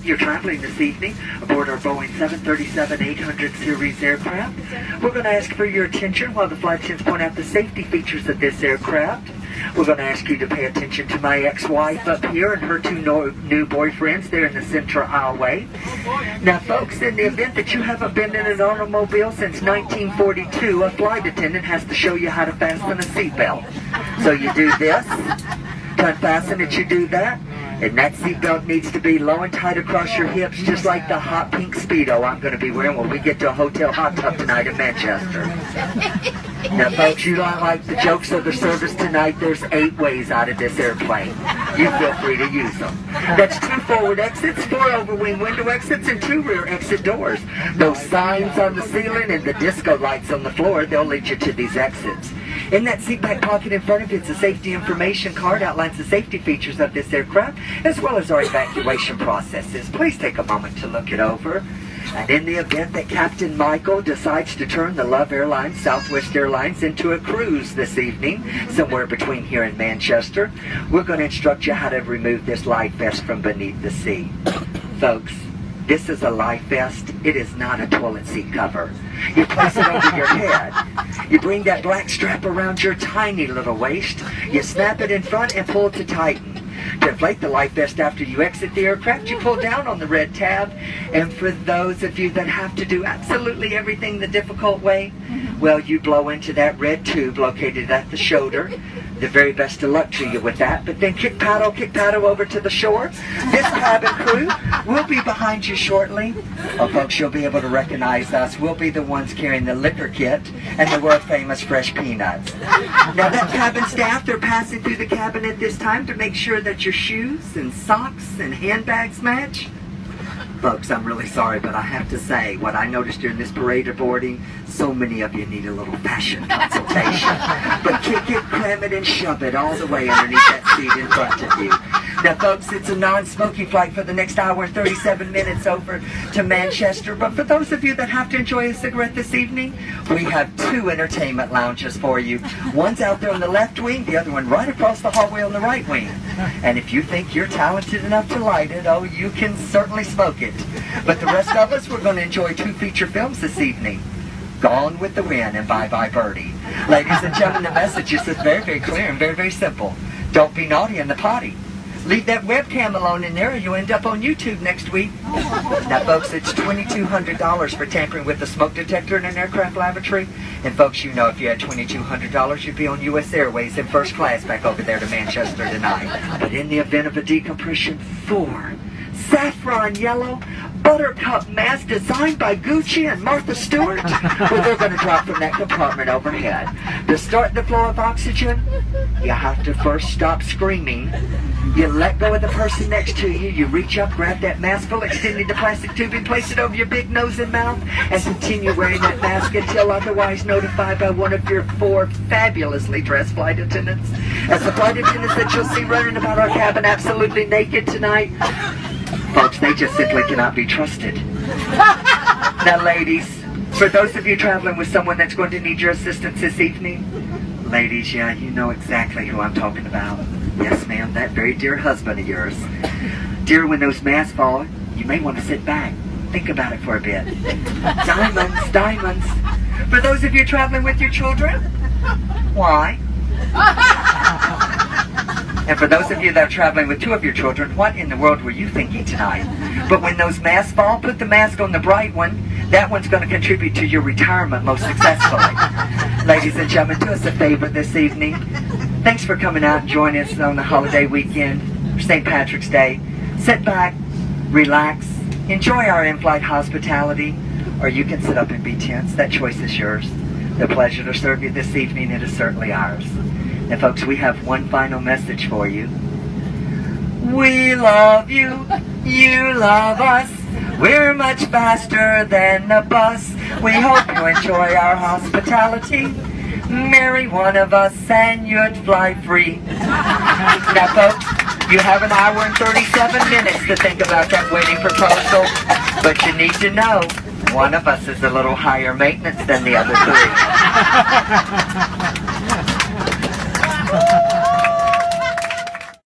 You're traveling this evening aboard our Boeing 737-800 series aircraft. We're going to ask for your attention while the flight attendants point out the safety features of this aircraft. We're going to ask you to pay attention to my ex-wife up here and her two new boyfriends there in the center aisleway. Now, folks, in the event that you haven't been in an automobile since 1942, a flight attendant has to show you how to fasten a seatbelt. So you do this, to unfasten it, you do that. And that seatbelt needs to be low and tight across your hips, just like the hot pink Speedo I'm going to be wearing when we get to a hotel hot tub tonight in Manchester. Now, folks, you don't like the jokes of the service tonight. There's 8 ways out of this airplane. You feel free to use them. That's 2 forward exits, 4 overwing window exits, and 2 rear exit doors. Those signs on the ceiling and the disco lights on the floor, they'll lead you to these exits. In that seat back pocket in front of you, it's a safety information card, outlines the safety features of this aircraft, as well as our evacuation processes. Please take a moment to look it over. And in the event that Captain Michael decides to turn the Love Airlines, Southwest Airlines, into a cruise this evening, somewhere between here and Manchester, we're going to instruct you how to remove this life vest from beneath the seat. Folks, this is a life vest. It is not a toilet seat cover. You place it over your head. You bring that black strap around your tiny little waist. You snap it in front and pull to tighten. To inflate the life vest after you exit the aircraft, you pull down on the red tab. And for those of you that have to do absolutely everything the difficult way, well, you blow into that red tube located at the shoulder. The very best of luck to you with that. But then kick paddle over to the shore. This cabin crew will be behind you shortly. Oh, folks, you'll be able to recognize us. We'll be the ones carrying the liquor kit and the world-famous fresh peanuts. Now, that cabin staff, they're passing through the cabin at this time to make sure that your shoes and socks and handbags match. Folks, I'm really sorry, but I have to say, what I noticed during this parade of boarding, so many of you need a little fashion consultation. But kick it, cram it, and shove it all the way underneath that seat in front of you. Now, folks, it's a non-smoking flight for the next hour and 37 minutes over to Manchester. But for those of you that have to enjoy a cigarette this evening, we have 2 entertainment lounges for you. One's out there on the left wing, the other one right across the hallway on the right wing. And if you think you're talented enough to light it, oh, you can certainly smoke it. But the rest of us, we're going to enjoy 2 feature films this evening. Gone with the Wind and Bye Bye Birdie. Ladies and gentlemen, the message is very, very clear and very, very simple. Don't be naughty in the potty. Leave that webcam alone in there or you'll end up on YouTube next week. Now, folks, it's $2,200 for tampering with a smoke detector in an aircraft lavatory. And, folks, you know if you had $2,200, you'd be on U.S. Airways in first class back over there to Manchester tonight. But in the event of a decompression, 4 saffron yellow buttercup mask designed by Gucci and Martha Stewart, well, they're going to drop from that compartment overhead. To start the flow of oxygen, you have to first stop screaming. You let go of the person next to you. You reach up, grab that mask full, extending the plastic tubing, place it over your big nose and mouth, and continue wearing that mask until otherwise notified by one of your 4 fabulously dressed flight attendants. As the flight attendants that you'll see running about our cabin absolutely naked tonight, folks, they just simply cannot be trusted. Now, ladies, for those of you traveling with someone that's going to need your assistance this evening, ladies, yeah, you know exactly who I'm talking about. Yes, ma'am, that very dear husband of yours. Dear, when those masks fall, you may want to sit back. Think about it for a bit. Diamonds, diamonds. For those of you traveling with your children, why? And for those of you that are traveling with 2 of your children, what in the world were you thinking tonight? But when those masks fall, put the mask on the bright one. That one's going to contribute to your retirement most successfully. Ladies and gentlemen, do us a favor this evening. Thanks for coming out and joining us on the holiday weekend, St. Patrick's Day. Sit back, relax, enjoy our in-flight hospitality, or you can sit up and be tense. That choice is yours. The pleasure to serve you this evening, it is certainly ours. And folks, we have one final message for you. We love you, you love us. We're much faster than a bus. We hope you enjoy our hospitality. Marry one of us and you'd fly free. Now, folks, you have an hour and 37 minutes to think about that wedding proposal. But you need to know, one of us is a little higher maintenance than the other 3.